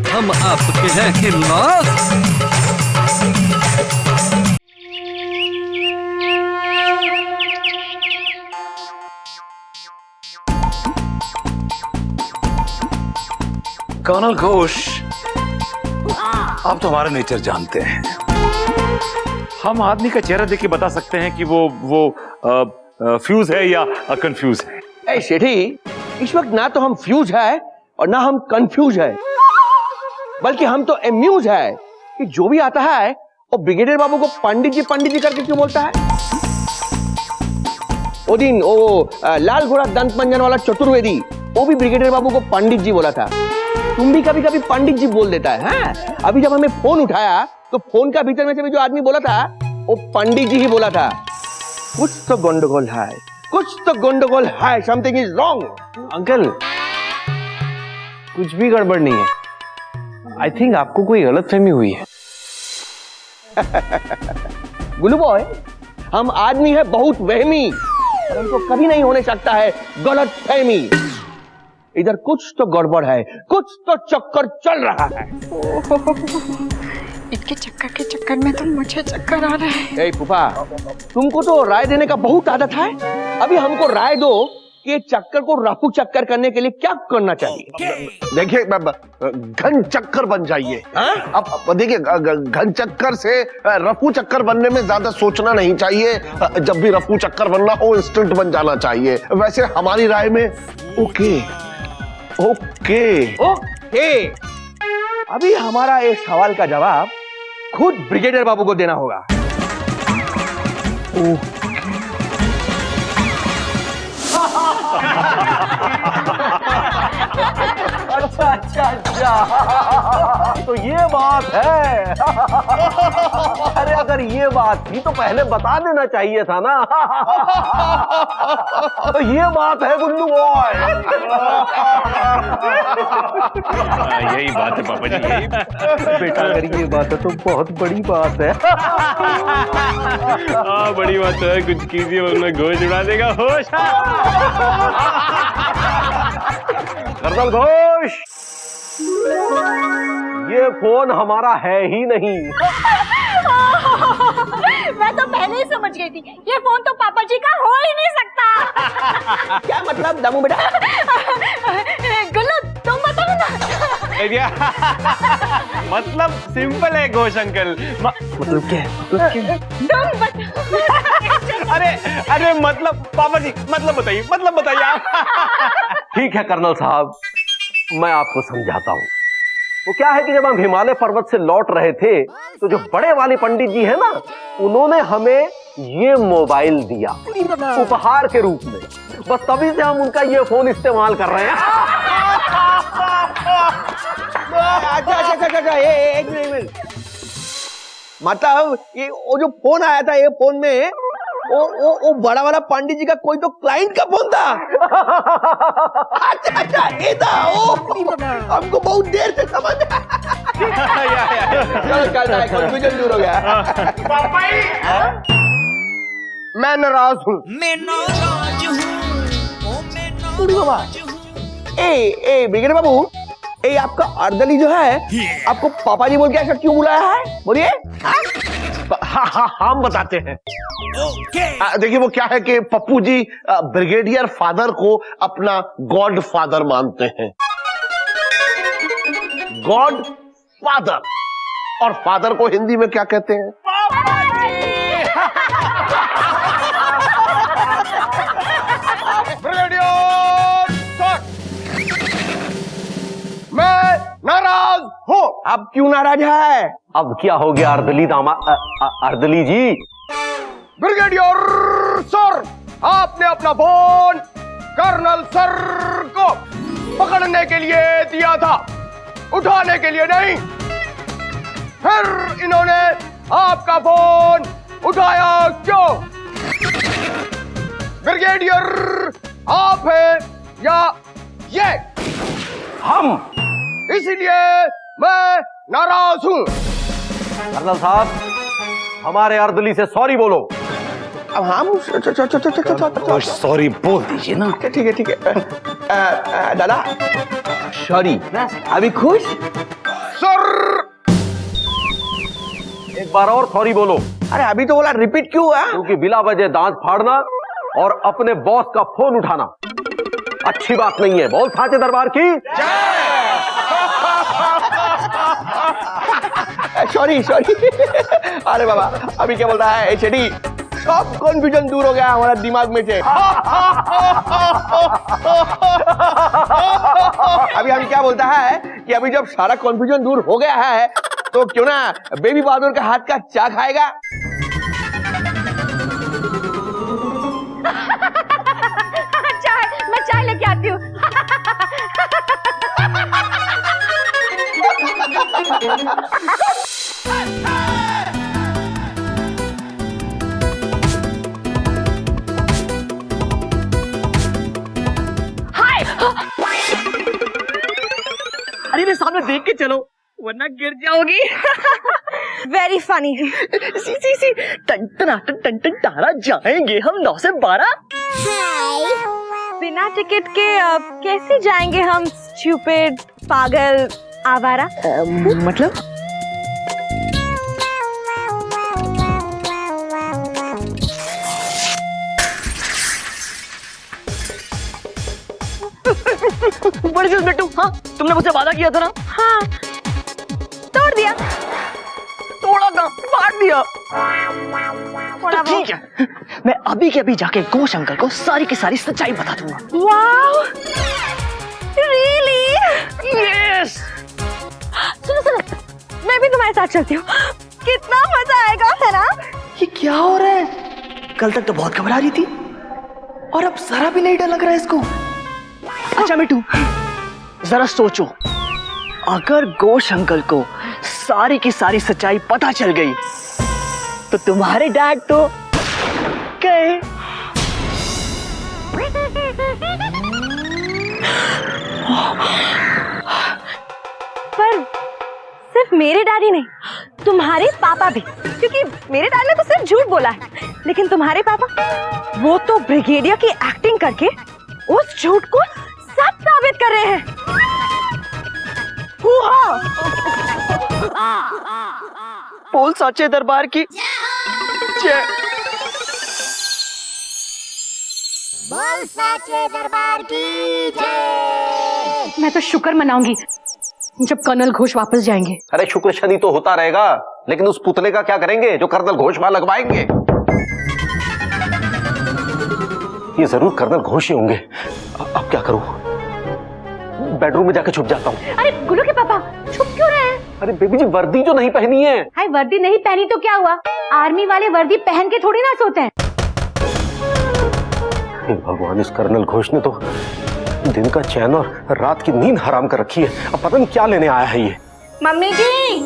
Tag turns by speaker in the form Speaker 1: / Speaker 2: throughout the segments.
Speaker 1: हम आपके हैं हिम्मत।
Speaker 2: कर्नल घोष, आप तो हमारा नेचर जानते हैं। हम आदमी का चेहरा देख के बता सकते हैं कि वो फ्यूज है या कंफ्यूज है।
Speaker 3: ए सेठी, इस वक्त ना तो हम फ्यूज है और ना हम कंफ्यूज है, बल्कि हम तो एम्यूज है कि जो भी आता है वो ब्रिगेडियर बाबू को पंडित जी करके क्यों बोलता है। वो दिन वो लाल घोड़ा दंत मंजन वाला चतुर्वेदी, वो भी ब्रिगेडियर बाबू को पंडित जी बोला था। तुम भी कभी कभी पंडित जी बोल देता है। हाँ? अभी जब हमें फोन उठाया तो फोन का भीतर में से भी जो आदमी बोला था वो पंडित जी ही बोला था। कुछ तो गंडगोल है, कुछ तो गंडगोल है। Something is wrong.
Speaker 4: अंकल, कुछ भी गड़बड़ नहीं है। आई थिंक आपको कोई गलतफहमी हुई है।
Speaker 3: गुल्लू बॉय, हम आदमी है बहुत वहमी, और हमको कभी नहीं होने सकता है गलतफहमी। इधर कुछ तो गड़बड़ है, कुछ तो चक्कर चल रहा है।
Speaker 5: इनके चक्कर में तो मुझे चक्कर आ रहा है।
Speaker 3: ए फूफा, तुमको तो राय देने का बहुत आदत है। अभी हमको राय दो कि चक्कर को रफू चक्कर करने के लिए क्या करना चाहिए।
Speaker 6: देखिए, घन चक्कर बन जाइए। अब देखिए, घन चक्कर से रफू चक्कर बनने में ज्यादा सोचना नहीं चाहिए। जब भी रफू चक्कर बनना हो, इंस्टेंट बन जाना चाहिए। वैसे हमारी राय में ओके ओके
Speaker 3: ओके। अभी हमारा इस सवाल का जवाब खुद ब्रिगेडियर बाबू को देना होगा।
Speaker 4: अच्छा, तो ये बात है। अरे अगर ये बात थी तो पहले बता देना चाहिए था ना। तो ये बात है गुल्लू बॉय।
Speaker 2: यही बात है पापा जी, यही।
Speaker 4: बेटा अगर ये बात है तो बहुत बड़ी बात है।
Speaker 2: हाँ, बड़ी बात है। कुछ कीजिए वरना घोष उड़ा देगा होश।
Speaker 4: कर्नल घोष, ये फोन हमारा है ही नहीं।
Speaker 5: मैं तो पहले ही समझ गई थी, ये फोन तो पापा जी का हो ही नहीं सकता।
Speaker 3: क्या मतलब दमू बेटा?
Speaker 5: गुल्लू, तुम बताओ ना।
Speaker 2: मतलब सिंपल है घोष अंकल।
Speaker 4: मतलब क्या है?
Speaker 5: तुम बताओ।
Speaker 2: अरे मतलब पापा जी, मतलब बताइए आप।
Speaker 4: ठीक है कर्नल साहब, मैं आपको समझाता हूँ। वो क्या है कि जब हम हिमालय पर्वत से लौट रहे थे तो जो बड़े वाले पंडित जी हैं ना, उन्होंने हमें ये मोबाइल दिया उपहार के रूप में। बस तभी से हम उनका ये फोन इस्तेमाल कर रहे हैं।
Speaker 3: अच्छा, एक मिनट। मतलब ये वो जो फोन आया था, ये फोन में वो बड़ा वाला पंडित जी का कोई तो क्लाइंट का फोन था। अच्छा, ये था। हमको बहुत देर से समझ चलो, कंफ्यूजन दूर हो गया।
Speaker 6: मैं नाराज हूँ।
Speaker 3: बाबा, ए ब्रिगेडियर बाबू, ए आपका अर्दली जो है आपको पापा जी बोल के ऐसा क्यों बुलाया है? बोलिए।
Speaker 6: हाँ, हम बताते हैं। देखिए, वो क्या है कि पप्पू जी ब्रिगेडियर फादर को अपना गॉड फादर मानते हैं। गॉड फादर, और फादर को हिंदी में क्या कहते हैं? ब्रिगेडियर सर, मैं नाराज हूं।
Speaker 3: अब क्यों नाराज है?
Speaker 4: अब क्या हो गया अर्दली जी?
Speaker 6: ब्रिगेडियर सर, आपने अपना फोन कर्नल सर को पकड़ने के लिए दिया था, उठाने के लिए नहीं। फिर इन्होंने आपका फोन उठाया क्यों? ब्रिगेडियर आप हैं या ये
Speaker 4: हम?
Speaker 6: इसीलिए मैं नाराज हूं।
Speaker 4: कर्नल साहब, हमारे अर्दली से सॉरी बोलो।
Speaker 3: अब हम
Speaker 2: सॉरी बोल दीजिए ना।
Speaker 3: ठीक है। दादा सॉरी। अभी खुश?
Speaker 6: सर।
Speaker 4: एक बार और सॉरी बोलो।
Speaker 3: अरे अभी तो बोला, रिपीट क्यों हुआ?
Speaker 4: क्योंकि बिला वजह दांत फाड़ना और अपने बॉस का फोन उठाना अच्छी बात नहीं है। बोल साचे दरबार की।
Speaker 3: Sorry sorry. अरे बाबा, अभी क्या बोलता है एचडी, सब कॉन्फ्यूजन दूर हो गया हमारा दिमाग में से। अभी हम क्या बोलता है कि अभी जब सारा कॉन्फ्यूजन दूर हो गया है तो क्यों ना बेबी बहादुर का हाथ का चा खाएगा?
Speaker 5: चाय, मैं चाय लेके आती हूँ। हाय,
Speaker 7: अरे मेरे सामने देख के चलो वरना गिर जाओगी।
Speaker 5: Very funny.
Speaker 7: सी टन टारा जाएंगे हम 9 से 12।
Speaker 5: बिना टिकट के कैसे जाएंगे हम, स्टूपिड, पागल, आवारा?
Speaker 7: मतलब बड़ी चीज बेटू। हाँ, तुमने मुझसे वादा किया था ना?
Speaker 5: हाँ, तोड़ दिया।
Speaker 7: तोड़ा था, फाड़ दिया।
Speaker 5: थोड़ा
Speaker 7: तो ठीक है, मैं अभी के अभी जाके घोष अंकल को सारी की सारी सच्चाई बता दूंगा।
Speaker 5: Wow, really?
Speaker 7: यस।
Speaker 5: सुनो सुनो, मैं भी तुम्हारे साथ चलती हूँ। कितना मजा आएगा, है ना?
Speaker 7: ये क्या हो रहा है? कल तक तो बहुत घबरा रही थी और अब जरा भी नहीं डर लग रहा है इसको। अच्छा मिट्टू, जरा सोचो, अगर घोष अंकल को सारी की सारी सच्चाई पता चल गई तो तुम्हारे डैड तो गए।
Speaker 5: पर सिर्फ मेरे डैडी नहीं, तुम्हारे पापा भी, क्योंकि मेरे डैड ने तो सिर्फ झूठ बोला है, लेकिन तुम्हारे पापा वो तो ब्रिगेडियर की एक्टिंग करके उस झूठ को सच साबित कर रहे हैं।
Speaker 7: बोल साचे दरबार की जय।
Speaker 5: बोल साचे दरबार की जय। मैं तो शुक्र मनाऊंगी जब कर्नल घोष वापस जाएंगे।
Speaker 4: अरे शुक्र शनि तो होता रहेगा, लेकिन उस पुतले का क्या करेंगे जो कर्नल घोष वहां लगवाएंगे? ये जरूर कर्नल घोष ही होंगे। अब क्या करूं? बेडरूम में जाके छुप जाता हूँ।
Speaker 5: अरे गुल्लू के पापा, छुप क्यों रहे हैं?
Speaker 4: अरे बेबी जी, वर्दी जो नहीं पहनी है।
Speaker 5: हाय, वर्दी नहीं पहनी तो क्या हुआ? आर्मी वाले वर्दी पहन के थोड़ी ना सोते हैं।
Speaker 4: भगवान, इस कर्नल घोष ने तो दिन का चैन और रात की नींद हराम कर रखी है। अब पता नहीं क्या लेने आया है ये।
Speaker 5: मम्मी जी,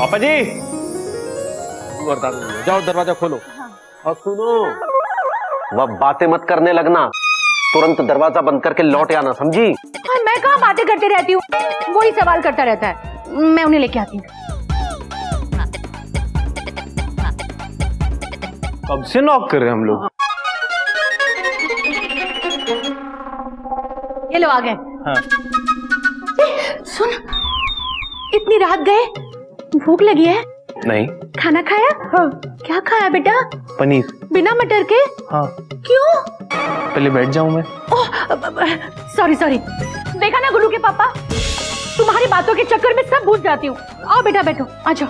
Speaker 2: पापा जी, जाओ दरवाजा खोलो।
Speaker 4: और सुनो, वह बातें मत करने लगना, तुरंत दरवाजा बंद करके लौट आना, समझी?
Speaker 5: हाँ, मैं कहाँ बातें करती रहती हूँ, वही सवाल करता रहता है। मैं उन्हें लेके आती हूँ।
Speaker 2: कब से नॉक कर रहे हैं हम लोग?
Speaker 5: ये लो, आ गए।
Speaker 2: हाँ।
Speaker 5: सुन, इतनी रात गए, भूख लगी है?
Speaker 2: नहीं।
Speaker 5: खाना खाया? हाँ। क्या खाया बेटा?
Speaker 2: पनीर।
Speaker 5: बिना मटर के?
Speaker 2: हाँ।
Speaker 5: क्यों?
Speaker 2: पहले बैठ जाऊं मैं?
Speaker 5: Sorry sorry. देखा ना गुल्लू के पापा, तुम्हारी बातों के चक्कर में सब भूल जाती हूँ। आओ बेटा, बैठो, आ जाओ।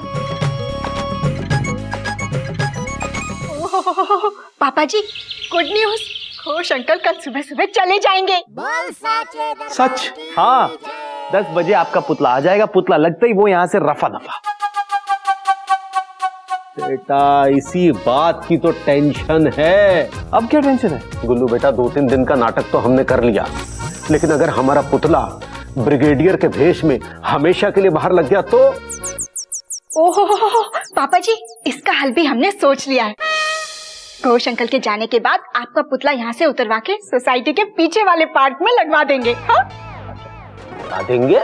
Speaker 5: पापा जी, गुड न्यूज, घोष अंकल कल सुबह सुबह चले जाएंगे।
Speaker 2: सच? हाँ, 10 बजे आपका पुतला आ जाएगा। पुतला लगता ही वो यहाँ से रफा दफा।
Speaker 4: बेटा, इसी बात की तो टेंशन है।
Speaker 2: अब क्या टेंशन है?
Speaker 4: गुल्लू बेटा, 2-3 दिन का नाटक तो हमने कर लिया, लेकिन अगर हमारा पुतला ब्रिगेडियर के भेष में हमेशा के लिए बाहर लग गया तो?
Speaker 8: ओहो पापा जी, इसका हल भी हमने सोच लिया है। घोष अंकल के जाने के बाद आपका पुतला यहाँ से उतरवा के सोसाइटी के पीछे वाले पार्क में लगवा देंगे। हाँ?
Speaker 4: लगा देंगे?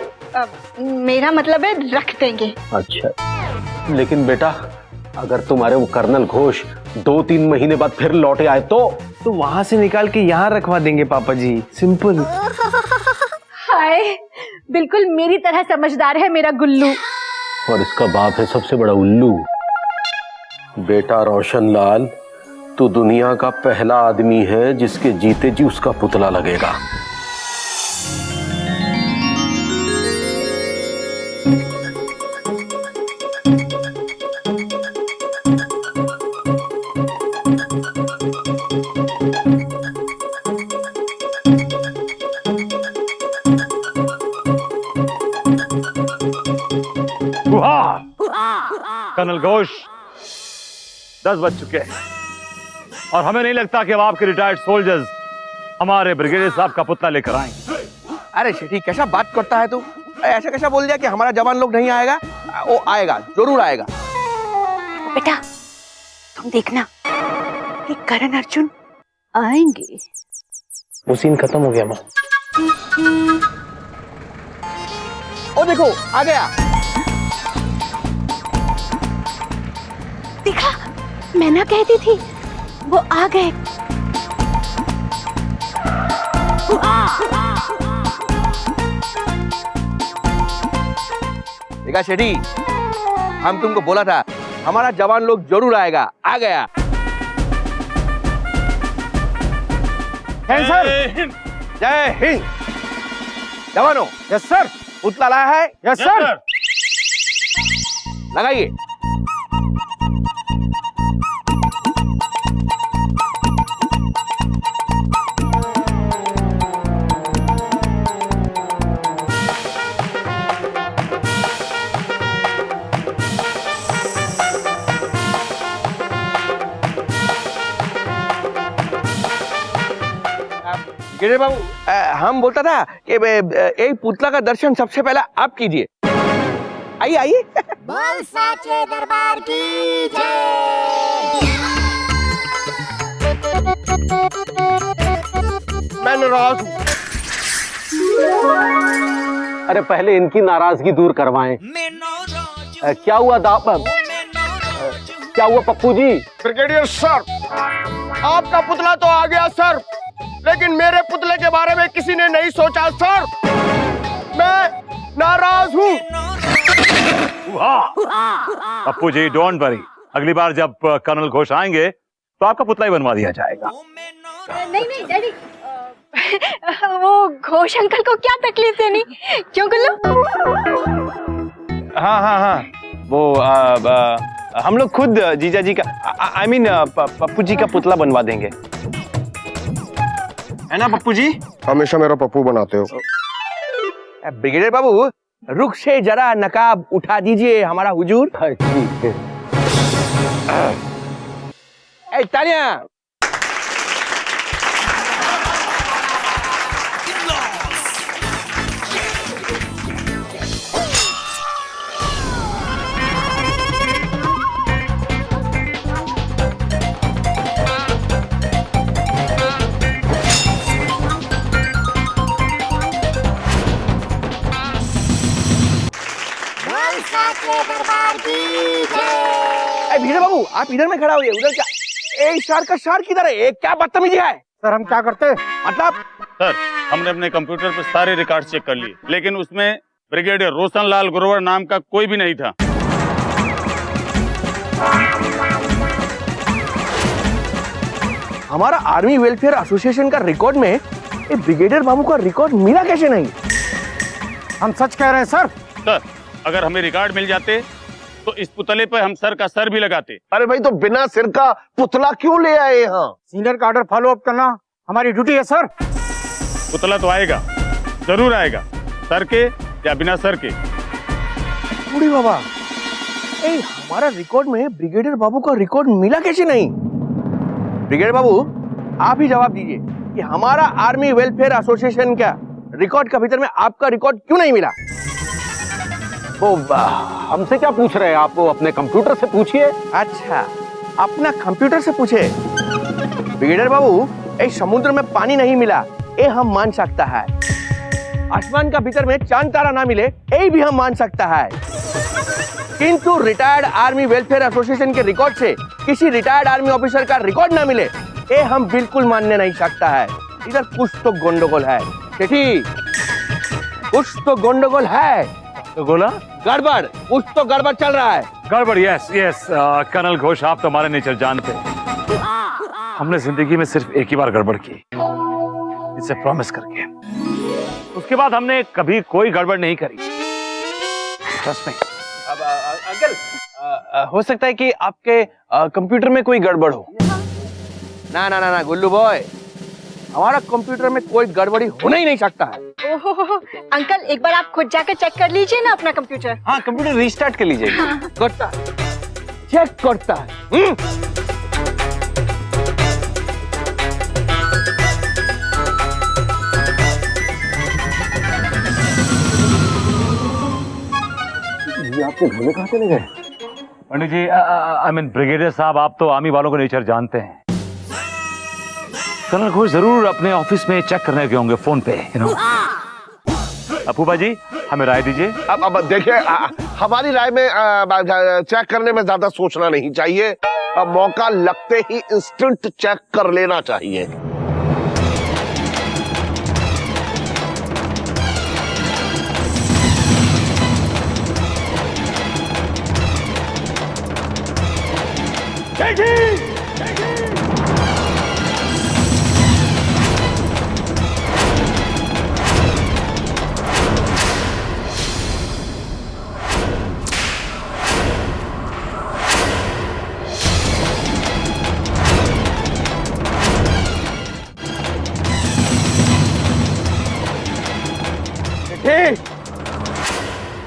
Speaker 8: मेरा मतलब है रख देंगे।
Speaker 4: अच्छा, लेकिन बेटा, अगर तुम्हारे वो कर्नल घोष 2-3 महीने बाद फिर लौटे आए तो
Speaker 2: वहां से निकाल के यहाँ रखवा देंगे पापा जी, सिंपल।
Speaker 5: हाय,
Speaker 8: बिल्कुल मेरी तरह समझदार है मेरा गुल्लू।
Speaker 4: और इसका बाप है सबसे बड़ा उल्लू। बेटा रोशनलाल, तू दुनिया का पहला आदमी है जिसके जीते जी उसका पुतला लगेगा।
Speaker 2: कर्नल घोष, 10 बज चुके हैं और हमें नहीं लगता कि अब आपके रिटायर्ड सोल्जर्स हमारे ब्रिगेडियर साहब का पुतला लेकर आएंगे।
Speaker 3: अरे शेठी, कैसा बात करता है तू? ऐसा कैसा बोल दिया कि हमारा जवान लोग नहीं आएगा? वो आएगा, जरूर आएगा।
Speaker 5: बेटा तुम देखना कि करण अर्जुन आएंगे।
Speaker 7: वो सीन खत्म हो गया माँ।
Speaker 3: ओ देखो, आ गया।
Speaker 5: देखा, मैं ना कहती थी, वो आ गए।
Speaker 3: देखा शेठी, हम तुमको बोला था हमारा जवान लोग जरूर आएगा। आ गया।
Speaker 2: सर,
Speaker 3: जय हिंद। जवानों,
Speaker 2: यस सर।
Speaker 3: पुतला लाया है?
Speaker 2: Yes sir.
Speaker 3: लगाइए। गिरे बाबू, हम बोलता था कि एक पुतला का दर्शन सबसे पहले आप कीजिए। आइए आइए।
Speaker 9: बोल साचे दरबार की जय।
Speaker 6: मैं नाराज हूँ।
Speaker 4: अरे पहले इनकी नाराजगी दूर करवाएं। क्या हुआ क्या हुआ पप्पू जी?
Speaker 6: ब्रिगेडियर सर, आपका पुतला तो आ गया सर, लेकिन मेरे पुतले के बारे में किसी ने नहीं सोचा सर। मैं नाराज हूँ।
Speaker 2: पप्पू जी, डोंट वरी, अगली बार जब कर्नल घोष आएंगे तो आपका पुतला ही बनवा दिया जाएगा।
Speaker 8: नहीं नहीं डैडी, वो घोष अंकल को क्या तकलीफ देनी, क्यों गुल्लू?
Speaker 3: हाँ हाँ हाँ, वो हम लोग खुद जीजा जी का, आई मीन पप्पू जी का पुतला बनवा देंगे, है ना पप्पू जी?
Speaker 6: हमेशा मेरा पप्पू बनाते हो।
Speaker 3: ब्रिगेडियर बाबू, रुख से जरा नकाब उठा दीजिए हमारा हुजूर।
Speaker 4: ठीक है।
Speaker 3: तालियां।
Speaker 9: दरबार की जय।
Speaker 3: भीड़े बाबू, आप इधर में खड़ा होइए, उधर क्या? शार का शार किधर है? एक क्या बदतमीजी है?
Speaker 7: सर हम क्या करते?
Speaker 3: मतलब
Speaker 10: सर, हमने अपने कंप्यूटर पर सारे रिकॉर्ड चेक कर लिए, लेकिन उसमें ब्रिगेडियर रोशनलाल ग्रोवर नाम का कोई भी नहीं था।
Speaker 3: हमारा आर्मी वेलफेयर एसोसिएशन का रिकॉर्ड में ब्रिगेडियर बाबू का रिकॉर्ड मिला कैसे नहीं?
Speaker 7: हम सच कह रहे हैं सर।
Speaker 10: सर, अगर हमें रिकॉर्ड मिल जाते तो इस पुतले पर हम सर का सर भी लगाते।
Speaker 6: अरे भाई, तो बिना सिर का पुतला क्यों ले आए यहाँ?
Speaker 7: सीनियर का ऑर्डर फॉलो अप करना हमारी ड्यूटी है सर।
Speaker 10: पुतला तो आएगा, जरूर आएगा, सर के या बिना सर के।
Speaker 3: बूढ़ी बाबा, हमारा रिकॉर्ड में ब्रिगेडियर बाबू का रिकॉर्ड मिला कैसे नहीं? ब्रिगेडियर बाबू, आप ही जवाब दीजिए कि हमारा आर्मी वेलफेयर एसोसिएशन का रिकॉर्ड का भीतर में आपका रिकॉर्ड क्यों नहीं मिला?
Speaker 4: वो हमसे क्या पूछ रहे हैं आप? वो अपने कंप्यूटर से पूछिए।
Speaker 3: अच्छा, अपना कंप्यूटर से पूछे। ब्रिगेडियर बाबू, इस समुद्र में पानी नहीं मिला, ये हम मान सकता है। आसमान का भीतर में चांद तारा ना मिले, ये भी हम मान सकता है। किंतु रिटायर्ड आर्मी वेलफेयर एसोसिएशन के रिकॉर्ड से किसी रिटायर्ड आर्मी ऑफिसर का रिकॉर्ड ना मिले, ये हम बिल्कुल मानने नहीं सकता है। इधर कुछ तो गंडगोल है। सेठी, कुछ तो गंडगोल है।
Speaker 2: तो बोला
Speaker 3: गड़बड़, कुछ तो गड़बड़ चल रहा है।
Speaker 2: गड़बड़। यस यस कर्नल घोष, आप तो हमारे नेचर जानते हैं। हमने जिंदगी में सिर्फ एक ही बार गड़बड़ की, इसे प्रॉमिस करके। उसके बाद हमने कभी कोई गड़बड़ नहीं करी। Trust me.
Speaker 3: अंकल, हो सकता है कि आपके कंप्यूटर में कोई गड़बड़ हो। ना ना ना ना गुल्लू बॉय, हमारा कंप्यूटर में कोई गड़बड़ी होना ही नहीं सकता है।
Speaker 8: ओहो, अंकल एक बार आप खुद जाकर चेक कर लीजिए ना अपना कंप्यूटर।
Speaker 3: हाँ, कंप्यूटर रीस्टार्ट कर लीजिए। करता है, चेक करता है।
Speaker 4: ये आपके ढोले कहाँ चले गए?
Speaker 2: पंडित जी, आई मीन ब्रिगेडियर साहब, आप तो आर्मी वालों का नेचर जानते हैं। कर्नल घोष जरूर अपने ऑफिस में चेक करने गए होंगे फोन पे, यू नो। अपूबा जी, हमें राय दीजिए।
Speaker 6: अब देखिए, हमारी राय में चेक करने में ज्यादा सोचना नहीं चाहिए। मौका लगते ही इंस्टेंट चेक कर लेना चाहिए।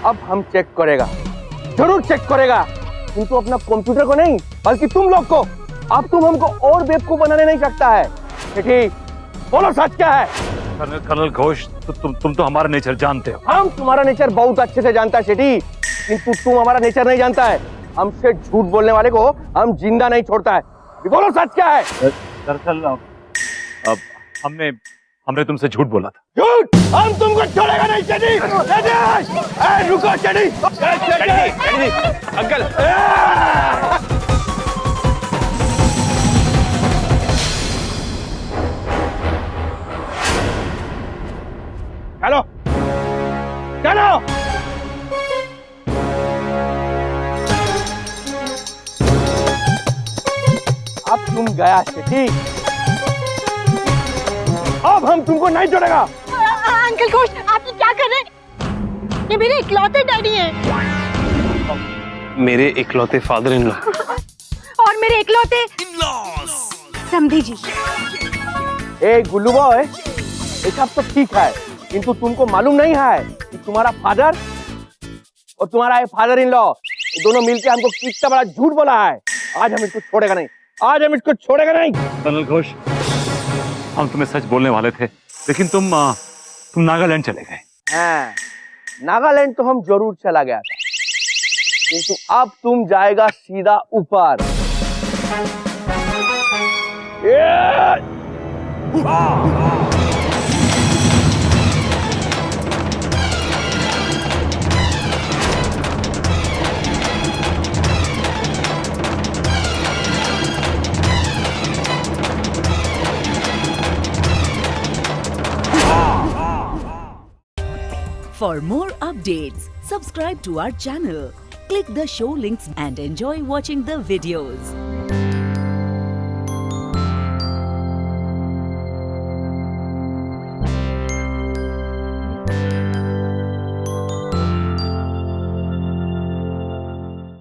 Speaker 3: अब हम चेक करेगा, जरूर चेक करेगा, किंतु अपना कंप्यूटर को नहीं बल्कि तुम लोग को। अब तुम हमको और बेवकूफ बनाने नहीं सकता है। ठीक, बोलो सच क्या है?
Speaker 2: कर्नल घोष, तुम तो हमारा नेचर जानते हो।
Speaker 3: हम तुम्हारा नेचर बहुत अच्छे से जानता है सेठी, किंतु तुम हमारा नेचर नहीं जानता है। हमसे झूठ बोलने वाले को हम जिंदा नहीं छोड़ता है। बोलो सच क्या है?
Speaker 2: दरअसल अब हमने तुमसे झूठ बोला था।
Speaker 3: झूठ? हम तुमको छोड़ेगा नहीं सेठी। रुको सेठी। अंकल, चलो चलो। अब तुम गया सेठी, अब हम तुमको नहीं छोड़ेगा।
Speaker 8: अंकल घोष, आप ये क्या कर रहे हैं? ये मेरे इकलौते डैडी हैं।
Speaker 3: मेरे इकलौते फादर इन लॉ
Speaker 8: और मेरे इकलौते समधी जी।
Speaker 3: ए गुल्लू बॉय, ये सब तो ठीक है, किंतु तुमको मालूम नहीं है कि तुम्हारा फादर और तुम्हारा फादर इन लॉ दोनों मिलकर हमको कितना बड़ा झूठ बोला है। आज हम इसको छोड़ेगा नहीं, आज हम इसको छोड़ेगा नहीं।
Speaker 2: कर्नल घोष, हम तुम्हें सच बोलने वाले थे, लेकिन तुम नागालैंड चले गए।
Speaker 3: हाँ, नागालैंड तो हम जरूर चला गया था, किंतु अब तुम जाएगा सीधा ऊपर।
Speaker 11: For more updates, subscribe to our channel, click the show links and enjoy watching the videos.